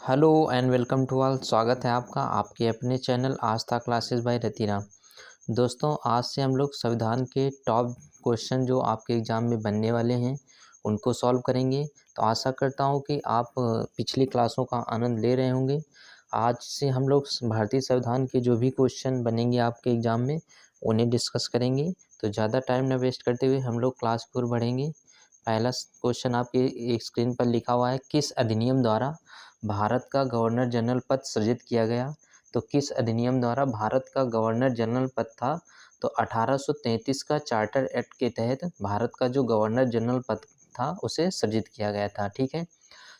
Hello and welcome to all. स्वागत है आपका आपके अपने channel Aastha classes by Ratiram. दोस्तों, आज से हम लोग संविधान के टॉप क्वेश्चन जो आपके एग्ज़ाम में बनने वाले हैं उनको सॉल्व करेंगे। तो आशा करता हूँ कि आप पिछली क्लासों का आनंद ले रहे होंगे। आज से हम लोग भारतीय संविधान के जो भी क्वेश्चन बनेंगे आपके एग्ज़ाम में उन्हें डिस्कस करेंगे। तो ज़्यादा टाइम न वेस्ट करते हुए हम लोग क्लास की ओर बढ़ेंगे। पहला क्वेश्चन आपके एक स्क्रीन पर लिखा हुआ है, किस अधिनियम द्वारा भारत का गवर्नर जनरल पद सृजित किया गया। तो किस अधिनियम द्वारा भारत का गवर्नर जनरल पद था, तो 1833 का चार्टर एक्ट के तहत भारत का जो गवर्नर जनरल पद था उसे सृजित किया गया था। ठीक है,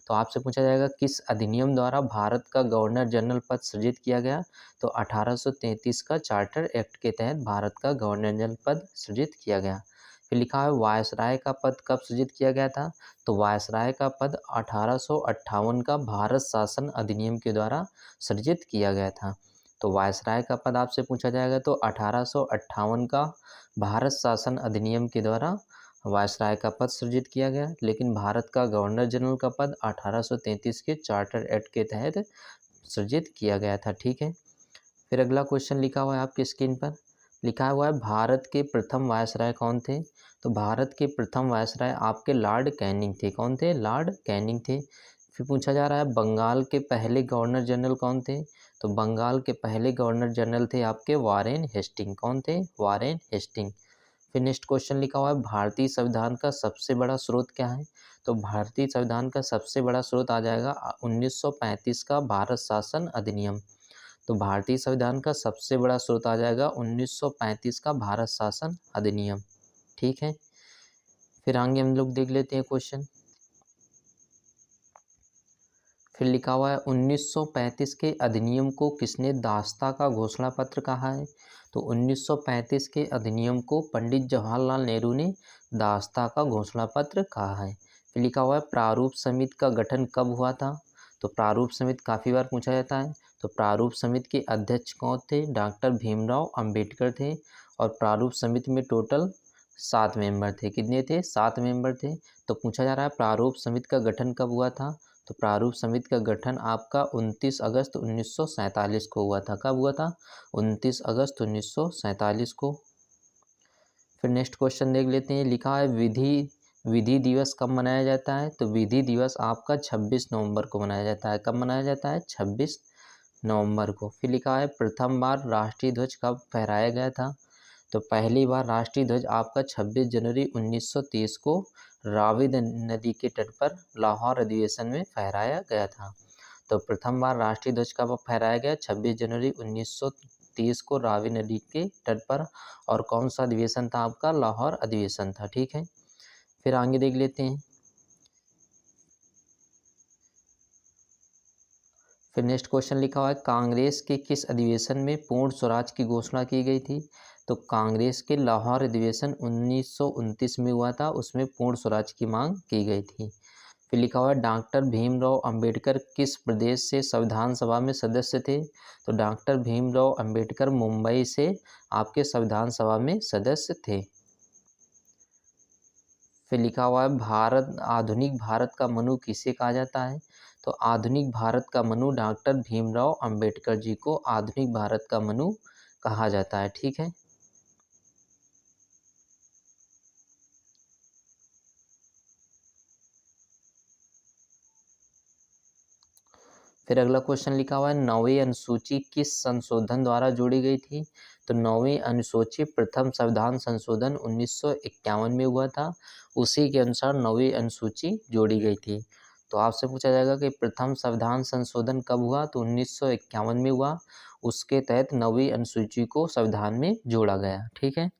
तो आपसे पूछा जाएगा किस अधिनियम द्वारा भारत का गवर्नर जनरल पद सृजित किया गया। तो 1833 का चार्टर एक्ट के तहत भारत का गवर्नर जनरल पद सृजित किया गया। फिर लिखा है वायसराय का पद कब सृजित किया गया था। तो वायसराय का पद 1858 का भारत शासन अधिनियम के द्वारा सृजित किया गया था। तो वायसराय का पद आपसे पूछा जाएगा तो 1858 का भारत शासन अधिनियम के द्वारा वायसराय का पद सृजित किया गया, लेकिन भारत का गवर्नर जनरल का पद 1833 के चार्टर एक्ट के तहत सृजित किया गया था। ठीक है, फिर अगला क्वेश्चन लिखा हुआ है आपकी स्क्रीन पर, लिखा हुआ है भारत के प्रथम वायसराय कौन थे। तो भारत के प्रथम वायसराय आपके लॉर्ड कैनिंग थे। कौन थे? लॉर्ड कैनिंग थे। फिर पूछा जा रहा है बंगाल के पहले गवर्नर जनरल कौन थे। तो बंगाल के पहले गवर्नर जनरल थे आपके वारेन हेस्टिंग। कौन थे? Warren Hasting. फिर नेक्स्ट क्वेश्चन लिखा हुआ है भारतीय संविधान का सबसे बड़ा स्रोत क्या है। तो भारतीय संविधान का सबसे बड़ा स्रोत आ जाएगा 1935 का भारत शासन अधिनियम। तो भारतीय संविधान का सबसे बड़ा स्रोत आ जाएगा 1935 का भारत शासन अधिनियम। ठीक है, फिर आगे हम लोग देख लेते हैं क्वेश्चन। फिर लिखा हुआ है 1935 के अधिनियम को किसने दास्ता का घोषणा पत्र कहा है। तो 1935 के अधिनियम को पंडित जवाहरलाल नेहरू ने दास्ता का घोषणा पत्र कहा है। फिर लिखा हुआ है प्रारूप समिति का गठन कब हुआ था। तो प्रारूप समिति काफ़ी बार पूछा जाता है। तो प्रारूप समिति के अध्यक्ष कौन थे? डॉक्टर भीमराव अंबेडकर थे। और प्रारूप समिति में टोटल 7 मेंबर थे। कितने थे? 7 मेंबर थे। तो पूछा जा रहा है प्रारूप समिति का गठन कब हुआ था। तो प्रारूप समिति का गठन आपका 29 अगस्त 1947 को हुआ था। कब हुआ था? 29 अगस्त 1947 को। फिर नेक्स्ट क्वेश्चन देख लेते हैं, लिखा है विधि दिवस कब मनाया जाता है। तो विधि दिवस आपका 26 नवंबर को मनाया जाता है। कब मनाया जाता है? 26 नवंबर को। फिर लिखा है प्रथम बार राष्ट्रीय ध्वज कब फहराया गया था। तो पहली बार राष्ट्रीय ध्वज आपका 26 जनवरी 1930 को रावी नदी के तट पर लाहौर अधिवेशन में फहराया गया था। तो प्रथम बार राष्ट्रीय ध्वज कब फहराया गया? 26 जनवरी 1930 को रावी नदी के तट पर। और कौन सा अधिवेशन था आपका? लाहौर अधिवेशन था। ठीक है, फिर आगे देख लेते हैं। फिर नेक्स्ट क्वेश्चन लिखा हुआ है कांग्रेस के किस अधिवेशन में पूर्ण स्वराज की घोषणा की गई थी। तो कांग्रेस के लाहौर अधिवेशन 1929 में हुआ था, उसमें पूर्ण स्वराज की मांग की गई थी। फिर लिखा हुआ है डॉक्टर भीमराव अंबेडकर किस प्रदेश से संविधान सभा में सदस्य थे। तो डॉक्टर भीमराव अंबेडकर मुंबई से आपके संविधान सभा में सदस्य थे। फिर लिखा हुआ है भारत आधुनिक भारत का मनु किसे कहा जाता है। तो आधुनिक भारत का मनु डॉक्टर भीमराव अंबेडकर जी को आधुनिक भारत का मनु कहा जाता है। ठीक है, फिर अगला क्वेश्चन लिखा हुआ है नौवीं अनुसूची किस संशोधन द्वारा जोड़ी गई थी। तो नौवीं अनुसूची प्रथम संविधान संशोधन 1951 में हुआ था, उसी के अनुसार नौवीं अनुसूची जोड़ी गई थी। तो आपसे पूछा जाएगा कि प्रथम संविधान संशोधन कब हुआ। तो 1951 में हुआ, उसके तहत नौवीं अनुसूची को संविधान में जोड़ा गया। ठीक है,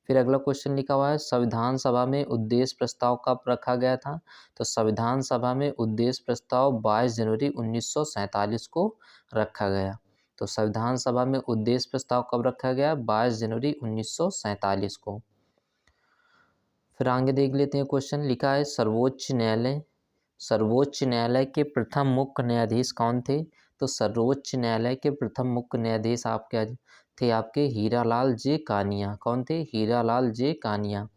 फिर अगला क्वेश्चन लिखा हुआ है संविधान सभा में उद्देश्य प्रस्ताव कब रखा गया था। तो संविधान सभा में उद्देश्य प्रस्ताव 22 जनवरी 1947 को रखा गया। तो संविधान सभा में उद्देश्य प्रस्ताव कब रखा गया? 22 जनवरी 1947 को। फिर आगे देख लेते हैं क्वेश्चन, लिखा है सर्वोच्च न्यायालय के प्रथम मुख्य न्यायाधीश कौन थे। तो सर्वोच्च न्यायालय के प्रथम मुख्य न्यायाधीश आपके थे आपके हीरालाल जे कानिया। कौन थे? हीरालाल जे कानिया।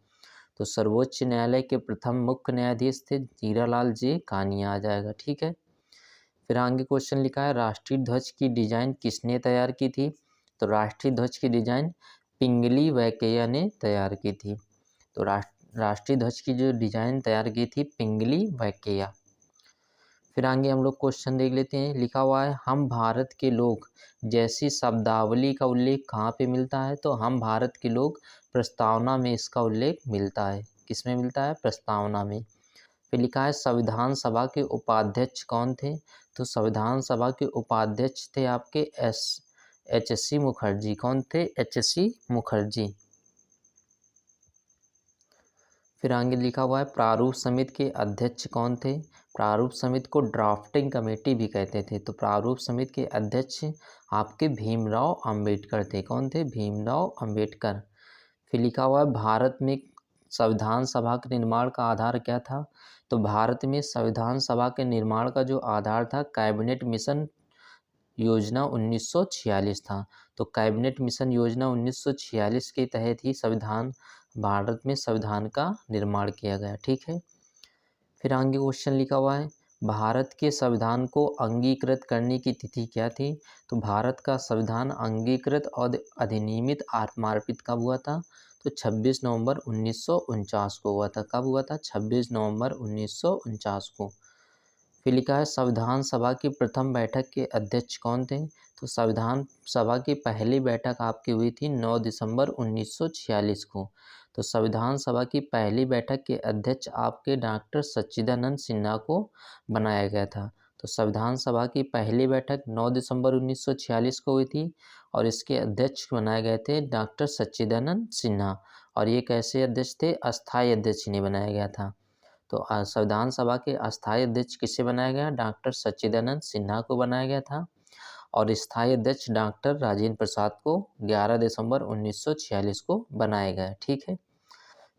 तो सर्वोच्च न्यायालय के प्रथम मुख्य न्यायाधीश थे हीरालाल जे कानिया आ जाएगा। ठीक है, फिर आगे क्वेश्चन लिखा है राष्ट्रीय ध्वज की डिजाइन किसने तैयार की थी? तो राष्ट्रीय ध्वज की डिजाइन पिंगली वैकेया ने तैयार की थी। तो राष्ट्रीय ध्वज की जो डिजाइन तैयार की थी पिंगली वैकेया। फिर आगे हम लोग क्वेश्चन देख लेते हैं। लिखा हुआ है हम भारत के लोग जैसी शब्दावली का उल्लेख कहाँ पे मिलता है? तो हम भारत के लोग प्रस्तावना में इसका उल्लेख मिलता है। किसमें मिलता है? प्रस्तावना में। फिर लिखा है संविधान सभा के उपाध्यक्ष कौन थे? तो संविधान सभा के उपाध्यक्ष थे आपके एच.सी. मुखर्जी। कौन थे? एच.सी. मुखर्जी। फिर आगे लिखा हुआ है प्रारूप समिति के अध्यक्ष कौन थे? प्रारूप समिति को ड्राफ्टिंग कमेटी भी कहते थे। तो प्रारूप समिति के अध्यक्ष आपके भीमराव अंबेडकर थे। कौन थे? भीमराव अंबेडकर। फिर लिखा हुआ है भारत में संविधान सभा के निर्माण का आधार क्या था? तो भारत में संविधान सभा के निर्माण का जो आधार था कैबिनेट मिशन योजना 1946 था। तो कैबिनेट मिशन योजना 1946 के तहत ही भारत में संविधान का निर्माण किया गया। ठीक है। फिर आगे क्वेश्चन लिखा हुआ है भारत के संविधान को अंगीकृत करने की तिथि क्या थी? तो भारत का संविधान अंगीकृत और अधिनियमित आत्मार्पित कब हुआ था? तो 26 नवंबर 1949 को हुआ था। कब हुआ था? 26 नवंबर 1949 को। फिर लिखा है संविधान सभा की प्रथम बैठक के अध्यक्ष कौन थे? तो संविधान सभा की पहली बैठक आपकी हुई थी 9 दिसंबर 1946 को। तो संविधान सभा की पहली बैठक के अध्यक्ष आपके डॉक्टर सच्चिदानंद सिन्हा को बनाया गया था। तो संविधान सभा की पहली बैठक 9 दिसंबर 1946 को हुई थी और इसके अध्यक्ष बनाए गए थे डॉक्टर सच्चिदानंद सिन्हा। और ये कैसे अध्यक्ष थे? अस्थायी अध्यक्ष इन्हें बनाया गया था। तो संविधान सभा के अस्थायी अध्यक्ष किसे बनाया गया? डॉक्टर सच्चिदानंद सिन्हा को बनाया गया था। और स्थायी अध्यक्ष डॉक्टर राजेंद्र प्रसाद को 11 दिसंबर 1946 को बनाया गया। ठीक है।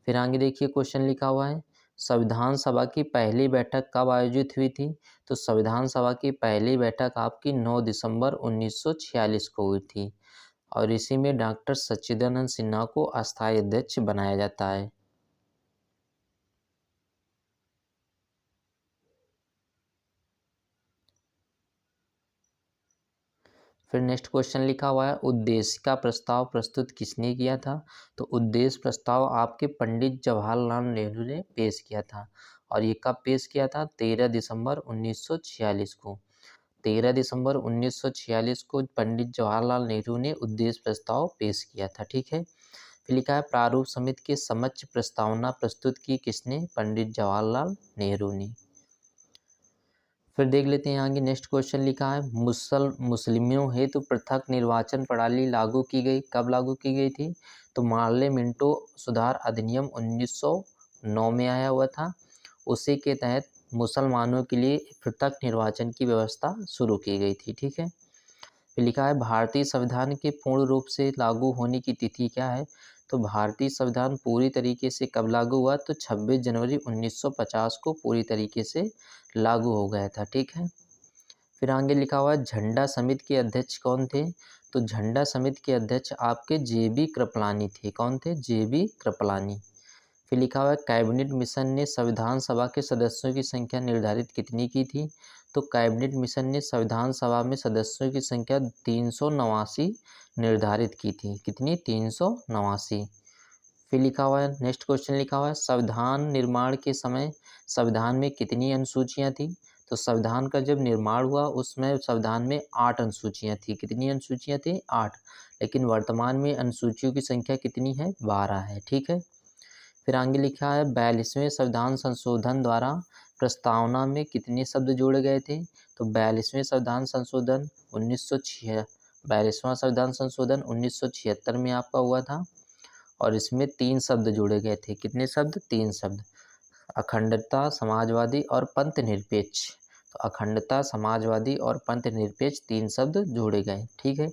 फिर आगे देखिए क्वेश्चन लिखा हुआ है संविधान सभा की पहली बैठक कब आयोजित हुई थी? तो संविधान सभा की पहली बैठक आपकी 9 दिसंबर 1946 को हुई थी और इसी में डॉक्टर सच्चिदानंद सिन्हा को अस्थायी अध्यक्ष बनाया जाता है। फिर नेक्स्ट क्वेश्चन लिखा हुआ है उद्देश्य का प्रस्ताव प्रस्तुत किसने किया था? तो उद्देश्य प्रस्ताव आपके पंडित जवाहरलाल नेहरू ने पेश किया था। और ये कब पेश किया था? 13 दिसंबर 1946 को। 13 दिसंबर 1946 को पंडित जवाहरलाल नेहरू ने उद्देश्य प्रस्ताव पेश किया था। ठीक है। फिर लिखा है प्रारूप समिति के समक्ष प्रस्तावना प्रस्तुत की किसने? पंडित जवाहरलाल नेहरू ने। फिर देख लेते हैं आगे नेक्स्ट क्वेश्चन लिखा है मुस्लिमों हेतु पृथक निर्वाचन प्रणाली लागू की गई। कब लागू की गई थी? तो मार्ले मिंटो सुधार अधिनियम 1909 में आया हुआ था। उसी के तहत मुसलमानों के लिए पृथक निर्वाचन की व्यवस्था शुरू की गई थी। ठीक है। फिर लिखा है भारतीय संविधान के पूर्ण रूप से लागू होने की तिथि क्या है? तो भारतीय संविधान पूरी तरीके से कब लागू हुआ? तो 26 जनवरी 1950 को पूरी तरीके से लागू हो गया था। ठीक है। फिर आगे लिखा हुआ है झंडा समिति के अध्यक्ष कौन थे? तो झंडा समिति के अध्यक्ष आपके जे.बी. कृपलानी थे। कौन थे? जे.बी. कृपलानी। फिर लिखा हुआ है कैबिनेट मिशन ने संविधान सभा के सदस्यों की संख्या निर्धारित कितनी की थी? तो कैबिनेट मिशन ने संविधान सभा में सदस्यों की संख्या 389 निर्धारित की थी। कितनी? 389। फिर लिखा हुआ है नेक्स्ट क्वेश्चन लिखा हुआ है संविधान निर्माण के समय संविधान में कितनी अनुसूचियां थी? तो संविधान का जब निर्माण हुआ उसमें संविधान में 8 अनुसूचियां थी। कितनी अनुसूचियां थी? 8। लेकिन वर्तमान में अनुसूचियों की संख्या कितनी है? 12 है। ठीक है। फिर आगे लिखा है 42वें संविधान संशोधन द्वारा प्रस्तावना में कितने शब्द जोड़े गए थे? तो 42वें संविधान संशोधन 42वां संविधान संशोधन 1976 में आपका हुआ था और इसमें 3 शब्द जोड़े गए थे। कितने शब्द? 3 शब्द। अखंडता, समाजवादी और पंथ निरपेक्ष। तो अखंडता, समाजवादी और पंथ निरपेक्ष 3 शब्द जोड़े गए। ठीक है।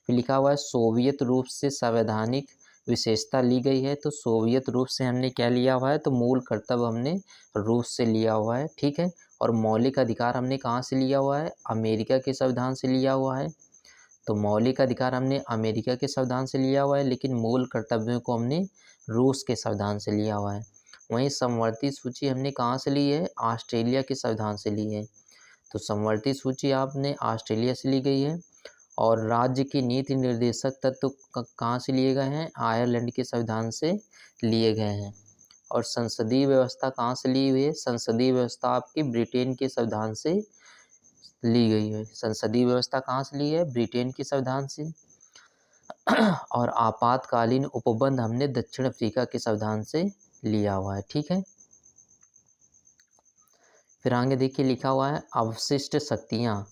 फिर लिखा हुआ है सोवियत रूप से संवैधानिक विशेषता ली गई है। तो सोवियत रूप से हमने क्या लिया हुआ है? तो मूल कर्तव्य हमने रूस से लिया हुआ है। ठीक है। और मौलिक अधिकार हमने कहाँ से लिया हुआ है? अमेरिका के संविधान से लिया हुआ है। तो मौलिक अधिकार हमने अमेरिका के संविधान से लिया हुआ है लेकिन मूल कर्तव्यों को हमने रूस के संविधान से लिया हुआ है। वहीं समवर्ती सूची हमने कहाँ से ली है? ऑस्ट्रेलिया के संविधान से ली है। तो समवर्ती सूची आपने ऑस्ट्रेलिया से ली गई है। और राज्य की नीति निर्देशक तत्व कहाँ से लिए गए हैं? आयरलैंड के संविधान से लिए गए हैं। और संसदीय व्यवस्था कहाँ से ली हुई है? संसदीय व्यवस्था आपकी ब्रिटेन के संविधान से ली गई है। संसदीय व्यवस्था कहाँ से ली है? ब्रिटेन के संविधान से। और आपातकालीन उपबंध हमने दक्षिण अफ्रीका के संविधान से लिया हुआ है। ठीक है, फिर आगे देखिए लिखा हुआ है अवशिष्ट शक्तियाँ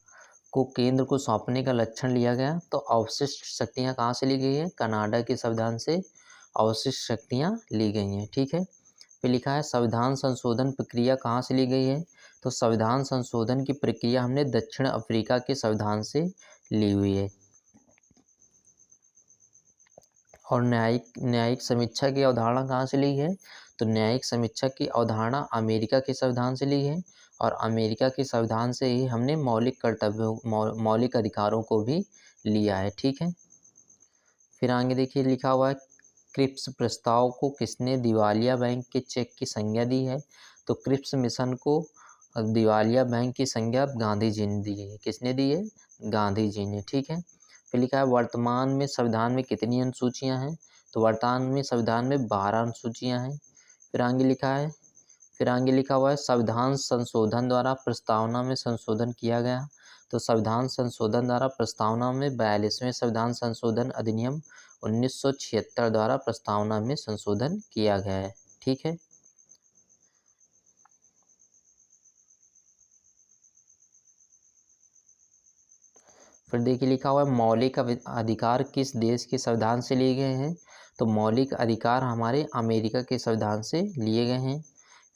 को केंद्र को सौंपने का लक्षण लिया गया। तो अवशिष्ट शक्तियाँ कहाँ से ली गई है? कनाडा के संविधान से अवशिष्ट शक्तियाँ ली गई हैं। ठीक है, फिर लिखा है संविधान संशोधन प्रक्रिया कहाँ से ली गई है? तो संविधान संशोधन की प्रक्रिया हमने दक्षिण अफ्रीका के संविधान से ली हुई है। और न्यायिक समीक्षा की अवधारणा कहाँ से ली है? तो न्यायिक समीक्षा की अवधारणा अमेरिका के संविधान से ली है। और अमेरिका के संविधान से ही हमने मौलिक अधिकारों को भी लिया है। ठीक है, फिर आगे देखिए लिखा हुआ है क्रिप्स प्रस्ताव को किसने दिवालिया बैंक के चेक की संज्ञा दी है? तो क्रिप्स मिशन को दिवालिया बैंक की संज्ञा गांधी जी ने दी है। किसने दी है? गांधी जी ने। ठीक है, फिर लिखा है वर्तमान में संविधान में कितनी अनुसूचियां हैं? तो वर्तमान में संविधान में 12 अनुसूचियां हैं। फिर आगे लिखा हुआ है संविधान संशोधन द्वारा प्रस्तावना में संशोधन किया गया। तो संविधान संशोधन द्वारा प्रस्तावना में 42वें संविधान संशोधन अधिनियम 1976 द्वारा प्रस्तावना में संशोधन किया गया है। ठीक है, फिर देखिए लिखा हुआ है मौलिक अधिकार किस देश के संविधान से लिए गए हैं? तो मौलिक अधिकार हमारे अमेरिका के संविधान से लिए गए हैं।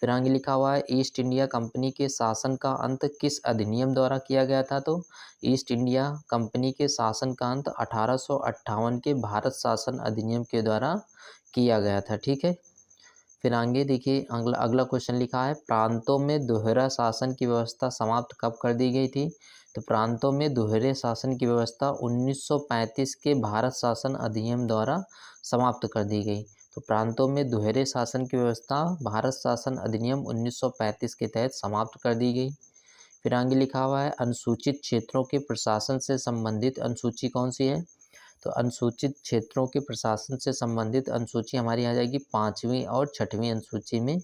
फिर आगे लिखा हुआ है ईस्ट इंडिया कंपनी के शासन का अंत किस अधिनियम द्वारा किया गया था? तो ईस्ट इंडिया कंपनी के शासन का अंत 1858 के भारत शासन अधिनियम के द्वारा किया गया था। ठीक है, फिर आगे देखिए अगला क्वेश्चन लिखा है प्रांतों में दोहरा शासन की व्यवस्था समाप्त कब कर दी गई थी? तो प्रांतों में दोहरे शासन की व्यवस्था 1935 के भारत शासन अधिनियम द्वारा समाप्त कर दी गई। तो प्रांतों में दोहरे शासन की व्यवस्था भारत शासन अधिनियम 1935 के तहत समाप्त कर दी गई। फिर आगे लिखा हुआ है अनुसूचित क्षेत्रों के प्रशासन से संबंधित अनुसूची कौन सी है? तो अनुसूचित क्षेत्रों के प्रशासन से संबंधित अनुसूची हमारी आ जाएगी 5वीं और 6वीं अनुसूची में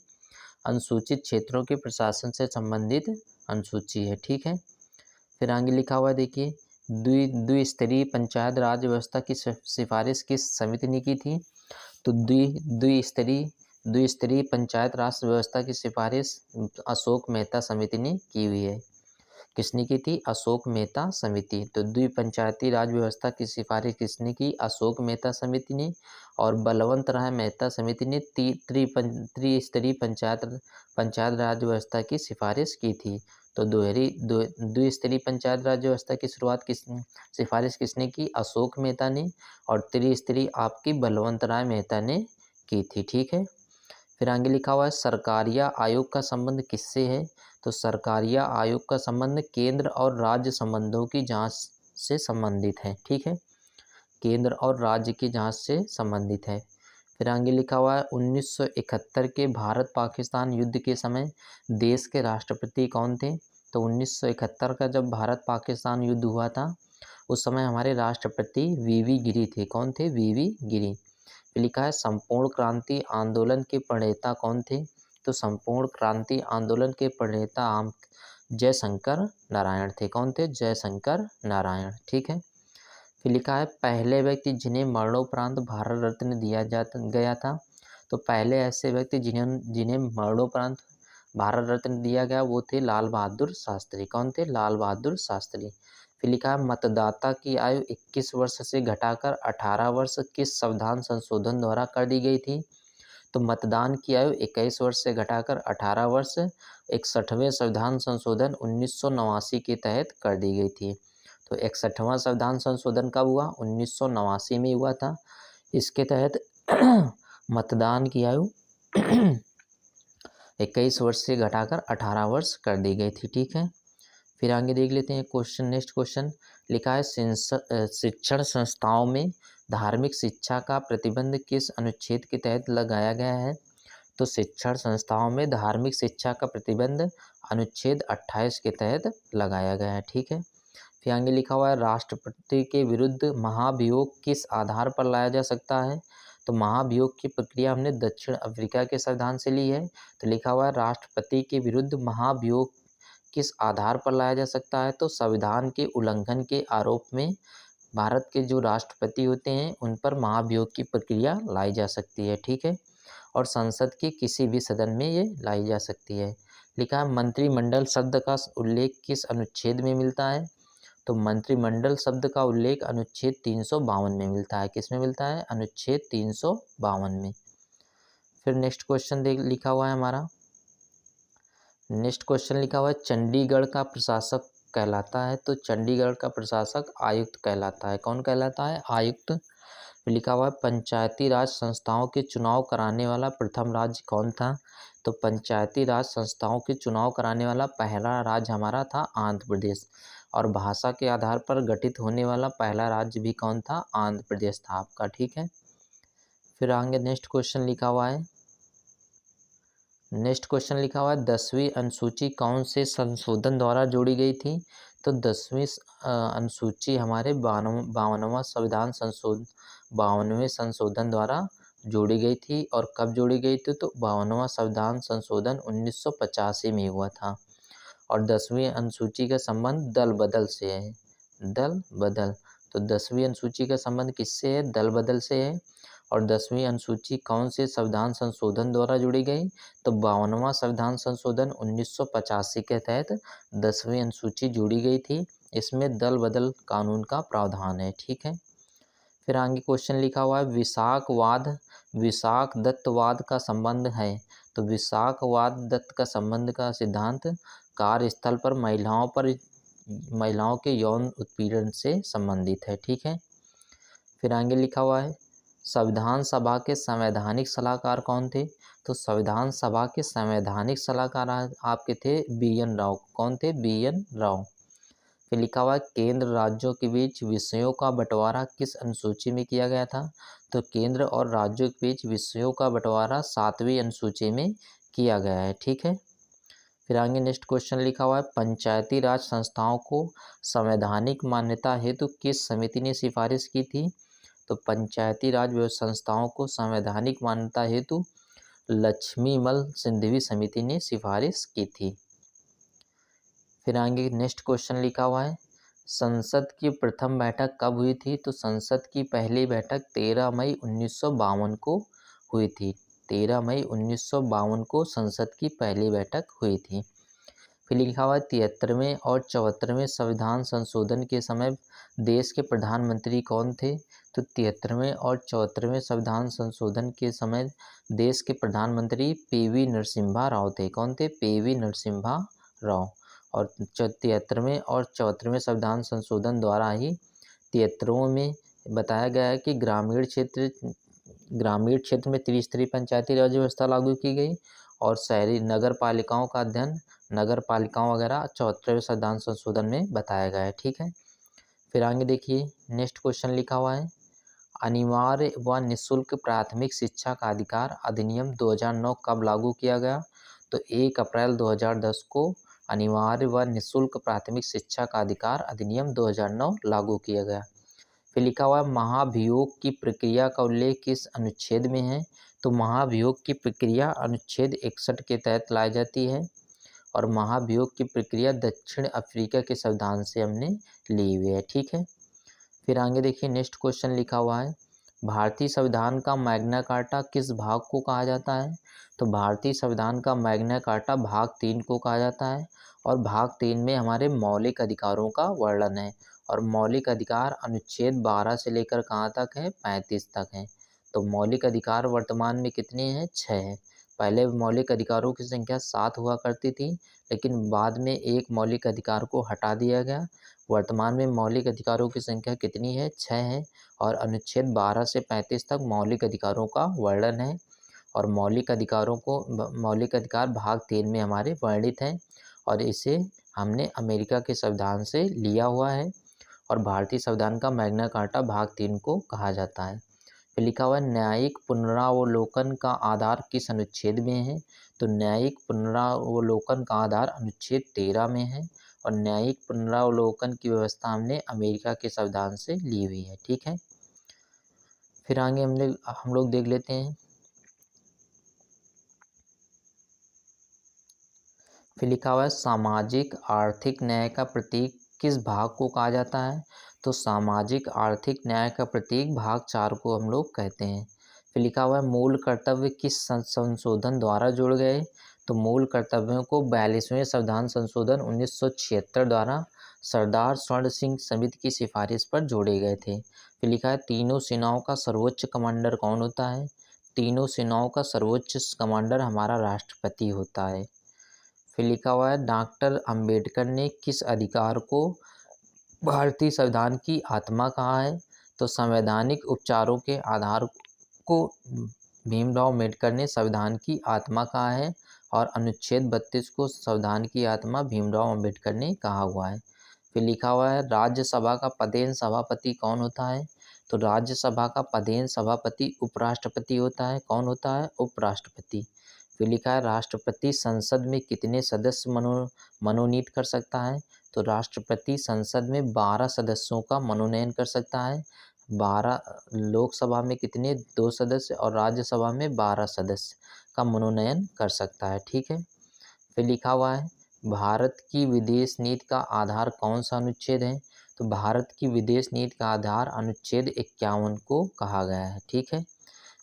अनुसूचित क्षेत्रों के प्रशासन से संबंधित अनुसूची है। ठीक है, फिर आगे लिखा हुआ देखिए द्विस्तरीय पंचायत राज व्यवस्था की सिफारिश किस समिति ने की थी? तो द्विस्तरीय पंचायत राज व्यवस्था की सिफारिश अशोक मेहता समिति ने की हुई है। किसने की थी? अशोक मेहता समिति। तो द्विपंचायती राज व्यवस्था की सिफारिश किसने की? अशोक मेहता समिति ने। और बलवंत राय मेहता समिति ने त्रिस्तरीय पंचायत राज व्यवस्था की सिफारिश की थी। तो द्विस्तरीय पंचायत राज व्यवस्था की सिफारिश किसने की? अशोक मेहता ने। और त्रिस्तरीय आपकी बलवंत राय मेहता ने की थी। ठीक है, फिर आगे लिखा हुआ है सरकारिया आयोग का संबंध किससे है? तो सरकारिया आयोग का संबंध केंद्र और राज्य संबंधों की जांच से संबंधित है। ठीक है, केंद्र और राज्य की जांच से संबंधित है। फिर आगे लिखा हुआ है 1971 के भारत पाकिस्तान युद्ध के समय देश के राष्ट्रपति कौन थे? तो 1971 का जब भारत पाकिस्तान युद्ध हुआ था उस समय हमारे राष्ट्रपति वीवी गिरी थे। कौन थे? वीवी गिरी। लिखा है संपूर्ण क्रांति आंदोलन के प्रणेता कौन थे? तो संपूर्ण क्रांति आंदोलन के प्रणेता जयशंकर नारायण थे। कौन थे? जयशंकर नारायण। ठीक है, फिर लिखा है पहले व्यक्ति जिन्हें मरणोपरांत भारत रत्न दिया गया था। तो पहले ऐसे व्यक्ति जिन्हें मरणोपरांत भारत रत्न दिया गया वो थे लाल बहादुर शास्त्री। कौन थे? लाल बहादुर शास्त्री। फिर लिखा है मतदाता की आयु 21 वर्ष से घटाकर 18 वर्ष किस संविधान संशोधन द्वारा कर दी गई थी? तो मतदान की आयु 21 वर्ष से घटाकर 18 वर्ष 61वें संविधान संशोधन 1989 के तहत कर दी गई थी। तो 61वां संविधान संशोधन कब हुआ? 1989 में हुआ था। इसके तहत मतदान की आयु 21 वर्ष से घटाकर 18 वर्ष कर दी गई थी। ठीक है, फिर आगे देख लेते हैं क्वेश्चन। नेक्स्ट क्वेश्चन लिखा है शिक्षण संस्थाओं में धार्मिक शिक्षा का प्रतिबंध किस अनुच्छेद के तहत लगाया गया है? तो शिक्षण संस्थाओं में धार्मिक शिक्षा का प्रतिबंध अनुच्छेद 28 के तहत लगाया गया है। ठीक है। फिर आगे लिखा हुआ है राष्ट्रपति के विरुद्ध महाभियोग किस आधार पर लाया जा सकता है। तो महाभियोग की प्रक्रिया हमने दक्षिण अफ्रीका के संविधान से ली है। तो लिखा हुआ है राष्ट्रपति के विरुद्ध महाभियोग किस आधार पर लाया जा सकता है। तो संविधान के उल्लंघन के आरोप में भारत के जो राष्ट्रपति होते हैं उन पर महाभियोग की प्रक्रिया लाई जा सकती है। ठीक है। और संसद के किसी भी सदन में ये लाई जा सकती है। लिखा है मंत्रिमंडल शब्द का उल्लेख किस अनुच्छेद में मिलता है। तो मंत्रिमंडल शब्द का उल्लेख अनुच्छेद 352 में मिलता है। किस में मिलता है? अनुच्छेद 352 में। फिर नेक्स्ट क्वेश्चन लिखा हुआ है हमारा, नेक्स्ट क्वेश्चन लिखा हुआ है चंडीगढ़ का प्रशासक कहलाता है। तो चंडीगढ़ का प्रशासक आयुक्त कहलाता है। कौन कहलाता है? आयुक्त। लिखा हुआ है पंचायती राज संस्थाओं के चुनाव कराने वाला प्रथम राज्य कौन था। तो पंचायती राज संस्थाओं के चुनाव कराने वाला पहला राज्य हमारा था आंध्र प्रदेश। और भाषा के आधार पर गठित होने वाला पहला राज्य भी कौन था? आंध्र प्रदेश था आपका। ठीक है। फिर आगे नेक्स्ट क्वेश्चन लिखा हुआ है, नेक्स्ट क्वेश्चन लिखा हुआ है 10वीं अनुसूची कौन से संशोधन द्वारा जोड़ी गई थी। तो 10वीं अनुसूची हमारे 52वां संविधान संशोधन 52वें संशोधन द्वारा जोड़ी गई थी। और कब जोड़ी गई थी? तो 52वां संविधान संशोधन 1985 में हुआ था। और 10वीं अनुसूची का संबंध दल बदल से है। दल बदल। तो 10वीं अनुसूची का संबंध किससे है? दल बदल से है। और 10वीं अनुसूची कौन से संविधान संशोधन द्वारा जुड़ी गई? तो 52वां संविधान संशोधन 1985 के तहत 10वीं अनुसूची जोड़ी गई थी। इसमें दल बदल कानून का प्रावधान है। ठीक है। फिर आगे क्वेश्चन लिखा हुआ है विशाख दत्तवाद का संबंध है। तो विशाखवाद दत्त का संबंध का सिद्धांत कार्यस्थल पर महिलाओं के यौन उत्पीड़न से संबंधित है। ठीक है। फिर आगे लिखा हुआ है संविधान सभा के संवैधानिक सलाहकार कौन थे। तो संविधान सभा के संवैधानिक सलाहकार आपके थे BN राव। कौन थे? BN राव। फिर लिखा हुआ है केंद्र राज्यों के बीच विषयों का बंटवारा किस अनुसूची में किया गया था। तो केंद्र और राज्यों के बीच विषयों का बंटवारा 7वीं अनुसूची में किया गया है। ठीक है। फिर आगे नेक्स्ट क्वेश्चन लिखा हुआ है पंचायती राज संस्थाओं को संवैधानिक मान्यता हेतु किस समिति ने सिफारिश की थी। तो पंचायती राज संस्थाओं को संवैधानिक मान्यता हेतु लक्ष्मीमल सिंघवी समिति ने सिफारिश की थी। फिर आगे नेक्स्ट क्वेश्चन लिखा हुआ है संसद की प्रथम बैठक कब हुई थी। तो संसद की पहली बैठक 13 मई 1952 को हुई थी। 13 मई 1952 को संसद की पहली बैठक हुई थी। फिर लिखा हुआ है 73वें और 74वें संविधान संशोधन के समय देश के प्रधानमंत्री कौन थे। तो 73वें और 74वें संविधान संशोधन के समय देश के प्रधानमंत्री PV नरसिम्हा राव थे। कौन थे? PV नरसिम्हा राव। और 73वें और 74वें संविधान संशोधन द्वारा ही 73वें में बताया गया है कि ग्रामीण क्षेत्र में त्रिस्तरीय पंचायती राज व्यवस्था लागू की गई। और शहरी नगर पालिकाओं का अध्ययन नगर पालिकाओं वगैरह 74वें संविधान संशोधन में बताया गया है। ठीक है। फिर आगे देखिए नेक्स्ट क्वेश्चन लिखा हुआ है अनिवार्य व निःशुल्क प्राथमिक शिक्षा का अधिकार अधिनियम 2009 कब लागू किया गया। तो 1 अप्रैल 2010 को अनिवार्य व निःशुल्क प्राथमिक शिक्षा का अधिकार अधिनियम 2009 लागू किया गया। फिर लिखा हुआ है महाभियोग की प्रक्रिया का उल्लेख किस अनुच्छेद में है। तो महाभियोग की प्रक्रिया अनुच्छेद 61 के तहत लाई जाती है। और महाभियोग की प्रक्रिया दक्षिण अफ्रीका के संविधान से हमने ली हुई है। ठीक है। फिर आगे देखिए नेक्स्ट क्वेश्चन लिखा हुआ है भारतीय संविधान का मैग्ना कार्टा किस भाग को कहा जाता है। तो भारतीय संविधान का मैग्ना कार्टा भाग 3 को कहा जाता है। और भाग 3 में हमारे मौलिक अधिकारों का वर्णन है। और मौलिक अधिकार अनुच्छेद 12 से लेकर कहाँ तक है? 35 तक है। तो मौलिक अधिकार वर्तमान में कितने हैं? 6 हैं। पहले मौलिक अधिकारों की संख्या 7 हुआ करती थी, लेकिन बाद में एक मौलिक अधिकार को हटा दिया गया। वर्तमान में मौलिक अधिकारों की संख्या कितनी है? 6 है। और अनुच्छेद 12 से 35 तक मौलिक अधिकारों का वर्णन है। और मौलिक अधिकार भाग 3 में हमारे वर्णित हैं। और इसे हमने अमेरिका के संविधान से लिया हुआ है। और भारतीय संविधान का मैग्ना कार्टा भाग 3 को कहा जाता है। फिर लिखा हुआ है न्यायिक पुनरावलोकन का आधार किस अनुच्छेद में है। तो न्यायिक पुनरावलोकन का आधार अनुच्छेद 13 में है और न्यायिक पुनरावलोकन की व्यवस्था हमने अमेरिका के संविधान से ली हुई है। ठीक है, फिर आगे हम लोग देख लेते हैं। फिर लिखा हुआ है सामाजिक आर्थिक न्याय का प्रतीक किस भाग को कहा जाता है। तो सामाजिक आर्थिक न्याय का प्रतीक भाग 4 को हम लोग कहते हैं। फिर लिखा हुआ है मूल कर्तव्य किस संशोधन द्वारा जुड़ गए। तो मूल कर्तव्यों को 42वें संविधान संशोधन 1976 द्वारा सरदार स्वर्ण सिंह समिति की सिफारिश पर जोड़े गए थे। फिर लिखा है तीनों सेनाओं का सर्वोच्च कमांडर कौन होता है। तीनों सेनाओं का सर्वोच्च कमांडर हमारा राष्ट्रपति होता है। फिर लिखा हुआ है डॉक्टर अंबेडकर ने किस अधिकार को भारतीय संविधान की आत्मा कहा है। तो संवैधानिक उपचारों के आधार को भीमराव अम्बेडकर ने संविधान की आत्मा कहा है और अनुच्छेद 32 को संविधान की आत्मा भीमराव अम्बेडकर ने कहा हुआ है। फिर लिखा हुआ है राज्यसभा का पदेन सभापति कौन होता है। तो राज्यसभा का पदेन सभापति उपराष्ट्रपति होता है। कौन होता है, उपराष्ट्रपति। फिर लिखा है राष्ट्रपति संसद में कितने सदस्य मनोनीत कर सकता है। तो राष्ट्रपति संसद में 12 सदस्यों का मनोनयन कर सकता है। 12 लोकसभा में कितने, 2 सदस्य और राज्यसभा में 12 सदस्य का मनोनयन कर सकता है। ठीक है, फिर लिखा हुआ है भारत की विदेश नीति का आधार कौन सा अनुच्छेद है। तो भारत की विदेश नीति का आधार अनुच्छेद 51 को कहा गया है। ठीक है,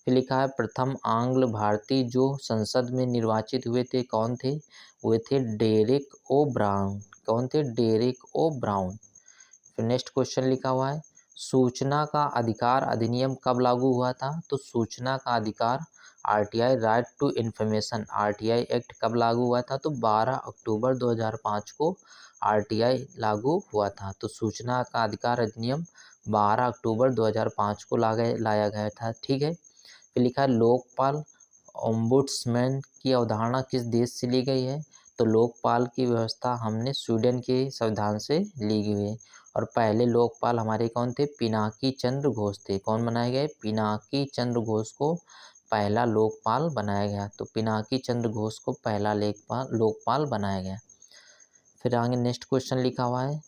फिर लिखा है प्रथम आंग्ल भारतीय जो संसद में निर्वाचित हुए थे कौन थे। वे थे डेरेक ओ ब्राउन। कौन थे, डेरेक ओ ब्राउन। फिर नेक्स्ट क्वेश्चन लिखा हुआ है सूचना का अधिकार अधिनियम कब लागू हुआ था। तो सूचना का अधिकार RTI right to information RTI act कब लागू हुआ था। तो 12 अक्टूबर 2005 को आरटीआई लागू हुआ था। तो सूचना का अधिकार अधिनियम 12 अक्टूबर 2005 को लाया गया था। ठीक है, फिर लिखा है लोकपाल ओम्बुड्समैन की अवधारणा किस देश से ली गई है। तो लोकपाल की व्यवस्था हमने स्वीडन के संविधान से ली गई है और पहले लोकपाल हमारे कौन थे, पिनाकी चंद्र घोष थे। कौन बनाए गए, पिनाकी चंद्र घोष को पहला लोकपाल बनाया गया। तो पिनाकी चंद्र घोष को पहला लोकपाल बनाया गया। फिर आगे नेक्स्ट क्वेश्चन लिखा हुआ है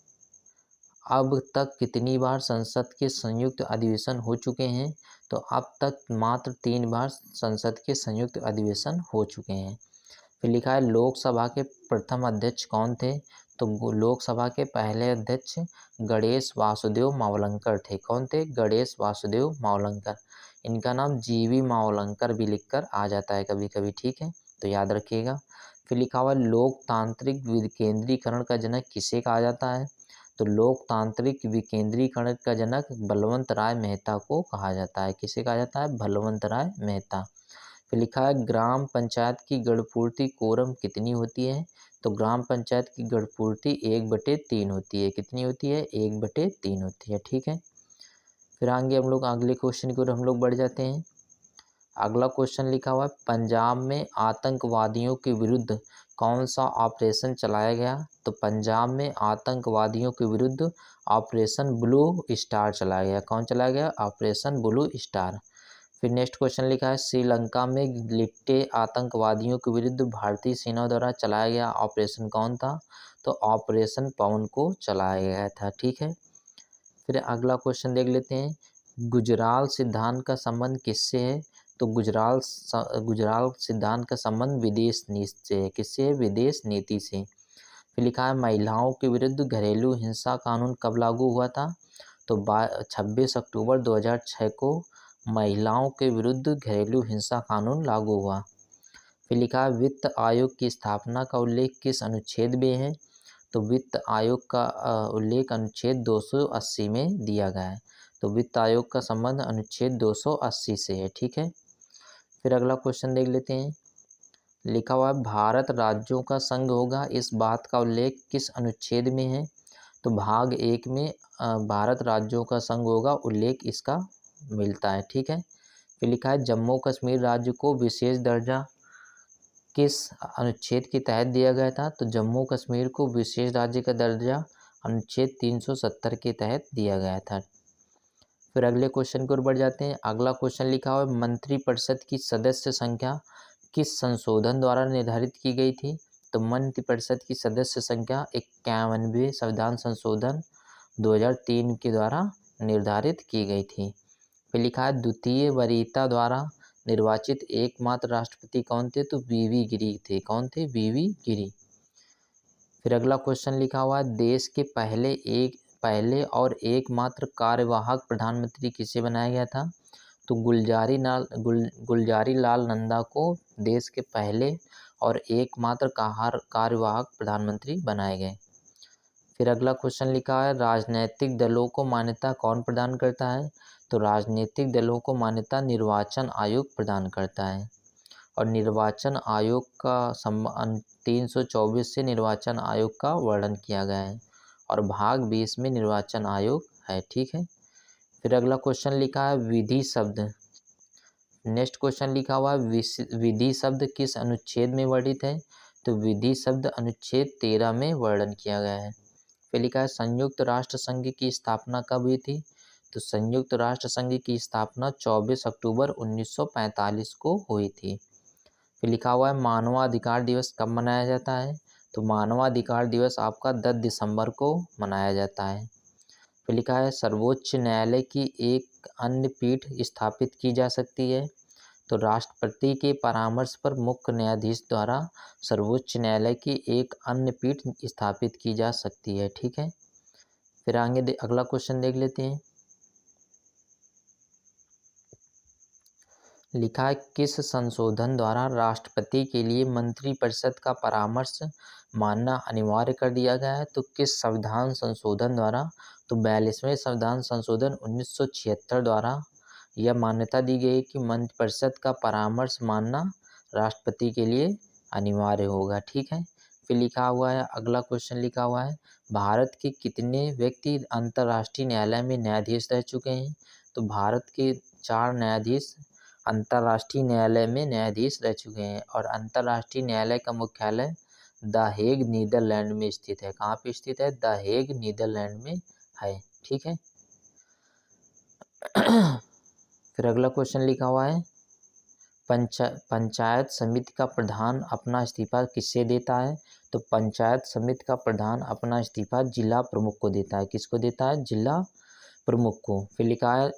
अब तक कितनी बार संसद के संयुक्त अधिवेशन हो चुके हैं। तो अब तक मात्र 3 बार संसद के संयुक्त अधिवेशन हो चुके हैं। फिर लिखा है लोकसभा के प्रथम अध्यक्ष कौन थे। तो लोकसभा के पहले अध्यक्ष गणेश वासुदेव मावलंकर थे। कौन थे, गणेश वासुदेव मावलंकर। इनका नाम जीवी मावलंकर भी लिखकर आ जाता है कभी कभी। ठीक है, तो याद रखिएगा। फिर लिखा हुआ लोकतांत्रिक विकेंद्रीकरण का जनक किसे कहा जाता है। तो लोकतांत्रिक विकेंद्रीकरण का जनक बलवंत राय मेहता को कहा जाता है। किसे कहा जाता है, बलवंत राय मेहता। फिर लिखा है ग्राम पंचायत की गणपूर्ति कोरम कितनी होती है। तो ग्राम पंचायत की गणपूर्ति 1/3 होती है। कितनी होती है, 1/3 होती है। ठीक है, फिर आगे हम लोग अगले क्वेश्चन की ओर हम लोग बढ़ जाते हैं। अगला क्वेश्चन लिखा हुआ है पंजाब में आतंकवादियों के विरुद्ध कौन सा ऑपरेशन चलाया गया। तो पंजाब में आतंकवादियों के विरुद्ध ऑपरेशन ब्लू स्टार चलाया गया। कौन चलाया गया, ऑपरेशन ब्लू स्टार। फिर नेक्स्ट क्वेश्चन लिखा है श्रीलंका में लिट्टे आतंकवादियों के विरुद्ध भारतीय सेना द्वारा चलाया गया ऑपरेशन कौन था। तो ऑपरेशन पवन को चलाया गया था। ठीक है, फिर अगला क्वेश्चन देख लेते हैं गुजराल सिद्धांत का संबंध किससे है। तो गुजराल सिद्धांत का संबंध विदेश नीति से है। किससे है, विदेश नीति से। फिर लिखा है महिलाओं के विरुद्ध घरेलू हिंसा कानून कब लागू हुआ था। तो 26 अक्टूबर 2006 को महिलाओं के विरुद्ध घरेलू हिंसा कानून लागू हुआ। फिर लिखा है वित्त आयोग की स्थापना का उल्लेख किस अनुच्छेद में है। तो वित्त आयोग का उल्लेख अनुच्छेद 280 में दिया गया है। तो वित्त आयोग का संबंध अनुच्छेद 280 से है। ठीक है, फिर अगला क्वेश्चन देख लेते हैं। लिखा हुआ है भारत राज्यों का संघ होगा इस बात का उल्लेख किस अनुच्छेद में है। तो भाग 1 में भारत राज्यों का संघ होगा उल्लेख इसका मिलता है। ठीक है, फिर लिखा है जम्मू कश्मीर राज्य को विशेष दर्जा किस अनुच्छेद के तहत दिया गया था। तो जम्मू कश्मीर को विशेष राज्य का दर्जा अनुच्छेद 370 के तहत दिया गया था। फिर अगले क्वेश्चन की ओर बढ़ जाते हैं। अगला क्वेश्चन लिखा हुआ है, मंत्रिपरिषद की सदस्य संख्या किस संशोधन द्वारा निर्धारित की गई थी? तो मंत्रिपरिषद की सदस्य संख्या 51वें संविधान संशोधन 2003 के द्वारा निर्धारित की गई थी। फिर लिखा है, द्वितीय वरीयता द्वारा निर्वाचित एकमात्र राष्ट्रपति कौन थे? तो वीवी गिरी थे। कौन थे? वीवी गिरी। फिर अगला क्वेश्चन लिखा हुआ है, देश के पहले और एकमात्र कार्यवाहक प्रधानमंत्री किसे बनाया गया था? तो गुलजारी लाल नंदा को देश के पहले और एकमात्र कार्यवाहक प्रधानमंत्री बनाए गए। फिर अगला क्वेश्चन लिखा है, राजनीतिक दलों को मान्यता कौन प्रदान करता है? तो राजनीतिक दलों को मान्यता निर्वाचन आयोग प्रदान करता है। और निर्वाचन आयोग का 324 से निर्वाचन आयोग का वर्णन किया गया है और भाग 20 में निर्वाचन आयोग है। ठीक है। फिर अगला क्वेश्चन लिखा है, विधि शब्द। नेक्स्ट क्वेश्चन लिखा हुआ है, विधि शब्द किस अनुच्छेद में वर्णित है? तो विधि शब्द अनुच्छेद 13 में वर्णन किया गया है। फिर लिखा है, संयुक्त राष्ट्र संघ की स्थापना कब हुई थी? तो संयुक्त राष्ट्र संघ की स्थापना 24 अक्टूबर 1945 को हुई थी। फिर लिखा हुआ है, मानवाधिकार दिवस कब मनाया जाता है? तो मानवाधिकार दिवस आपका 10 दिसंबर को मनाया जाता है। फिर लिखा है, सर्वोच्च न्यायालय की एक अन्य पीठ स्थापित की जा सकती है। तो राष्ट्रपति के परामर्श पर मुख्य न्यायाधीश द्वारा सर्वोच्च न्यायालय की एक अन्य पीठ स्थापित की जा सकती है। ठीक है। फिर आगे अगला क्वेश्चन देख लेते हैं। लिखा है, किस संशोधन द्वारा राष्ट्रपति के लिए मंत्रिपरिषद का परामर्श मानना अनिवार्य कर दिया गया है? तो किस संविधान संशोधन द्वारा? तो 42वें संविधान संशोधन 1976 द्वारा यह मान्यता दी गई कि मंत्रिपरिषद का परामर्श मानना राष्ट्रपति के लिए अनिवार्य होगा। ठीक है। फिर लिखा हुआ है, अगला क्वेश्चन लिखा हुआ है, भारत के कितने व्यक्ति अंतर्राष्ट्रीय न्यायालय में न्यायाधीश रह चुके हैं? तो भारत के 4 न्यायाधीश अंतर्राष्ट्रीय न्यायालय में न्यायाधीश रह चुके हैं और अंतर्राष्ट्रीय न्यायालय का मुख्यालय द हेग नीदरलैंड में स्थित है। कहाँ पे स्थित है? द हेग नीदरलैंड में है। ठीक है। फिर अगला क्वेश्चन लिखा हुआ है, पंचायत समिति का प्रधान अपना इस्तीफा किससे देता है? तो पंचायत समिति का प्रधान अपना इस्तीफा जिला प्रमुख को देता है। किसको देता है? जिला प्रमुख को। फिर लिखा है,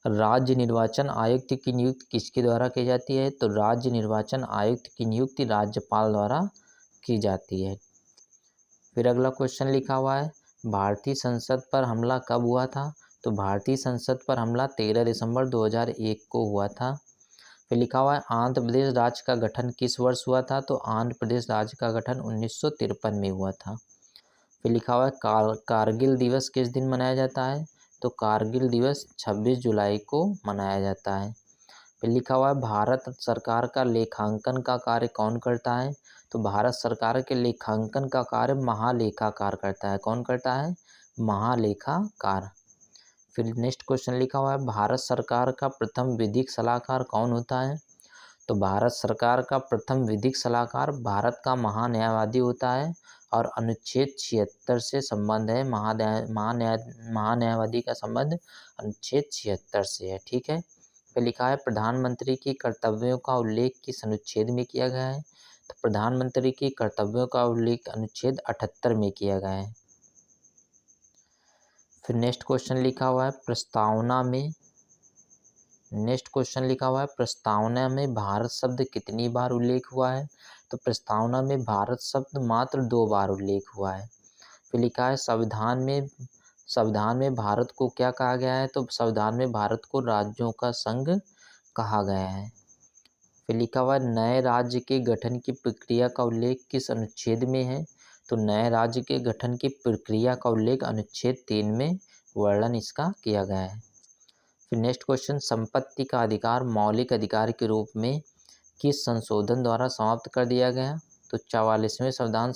राज्य निर्वाचन आयुक्त की नियुक्ति किसके द्वारा की जाती है? तो राज्य निर्वाचन आयुक्त की नियुक्ति राज्यपाल द्वारा की जाती है। फिर अगला क्वेश्चन लिखा हुआ है, भारतीय संसद पर हमला कब हुआ था? तो भारतीय संसद पर हमला 13 दिसंबर 2001 को हुआ था। फिर लिखा हुआ है, आंध्र प्रदेश राज्य का गठन किस वर्ष हुआ था? तो आंध्र प्रदेश राज्य का गठन 1953 में हुआ था। फिर लिखा हुआ है, कारगिल दिवस किस दिन मनाया जाता है? तो कारगिल दिवस 26 जुलाई को मनाया जाता है। फिर लिखा हुआ है, भारत सरकार का लेखांकन का कार्य कौन करता है? तो भारत सरकार के लेखांकन का कार्य महालेखाकार करता है। कौन करता है? महालेखाकार। फिर नेक्स्ट क्वेश्चन लिखा हुआ है, भारत सरकार का प्रथम विधिक सलाहकार कौन होता है? तो भारत सरकार का प्रथम विधिक सलाहकार भारत का महान्यायवादी होता है और अनुच्छेद 76 से संबंध है। महान्यायवादी का संबंध अनुच्छेद 76 से है। ठीक है। फिर लिखा है, प्रधानमंत्री की कर्तव्यों का उल्लेख किस अनुच्छेद में किया गया है? तो प्रधानमंत्री की कर्तव्यों का उल्लेख अनुच्छेद 78 में किया गया है। फिर नेक्स्ट क्वेश्चन लिखा हुआ है, प्रस्तावना में भारत शब्द कितनी बार उल्लेख हुआ है? तो प्रस्तावना में भारत शब्द मात्र 2 बार उल्लेख हुआ है। फिर लिखा है, संविधान में भारत को क्या कहा गया है? तो संविधान में भारत को राज्यों का संघ कहा गया है। फिर लिखा हुआ है, नए राज्य के गठन की प्रक्रिया का उल्लेख किस अनुच्छेद में है? तो नए राज्य के गठन की प्रक्रिया का उल्लेख अनुच्छेद 3 में वर्णन इसका किया गया है। फिर नेक्स्ट क्वेश्चन, संपत्ति का अधिकार मौलिक अधिकार के रूप में किस संशोधन द्वारा समाप्त कर दिया गया? तो 44वां संविधान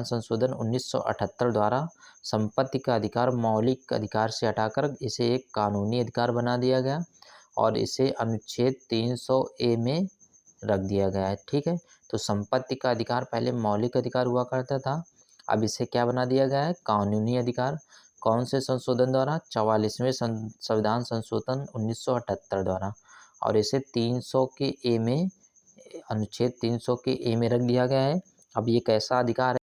संशोधन 1978 द्वारा संपत्ति का अधिकार मौलिक अधिकार से हटाकर इसे एक कानूनी अधिकार बना दिया गया और इसे अनुच्छेद 300A में रख दिया गया है। ठीक है। तो संपत्ति का अधिकार पहले मौलिक अधिकार हुआ करता था अब इसे क्या बना दिया गया है, कानूनी अधिकार। कौन से संशोधन द्वारा, 44वें संविधान संशोधन 1978 द्वारा। और इसे 300 के ए में, अनुच्छेद 300 के ए में रख दिया गया है। अब ये कैसा अधिकार है,